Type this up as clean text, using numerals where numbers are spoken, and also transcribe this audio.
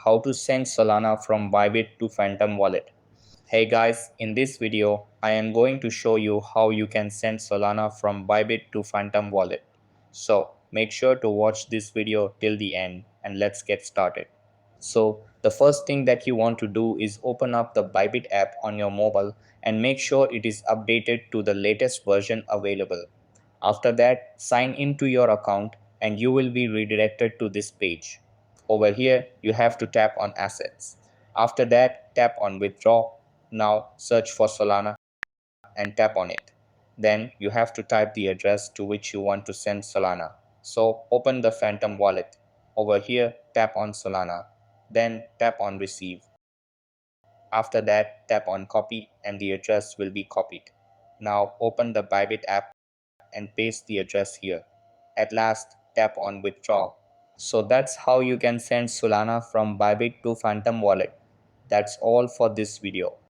how to send Solana from Bybit to Phantom wallet. Hey guys, in this video, I am going to show you how you can send Solana from Bybit to Phantom wallet. So make sure to watch this video till the end and let's get started. So the first thing that you want to do is open up the Bybit app on your mobile and make sure it is updated to the latest version available. After that, sign into your account and you will be redirected to this page. Over here, you have to tap on assets. After that, tap on withdraw. Now search for Solana and tap on it. Then you have to type the address to which you want to send Solana. So open the Phantom wallet. Over here, tap on Solana. Then tap on receive. After that, tap on copy and the address will be copied. Now open the Bybit app and paste the address here. At last, tap on withdraw. So that's how you can send Solana from Bybit to Phantom wallet. That's all for this video.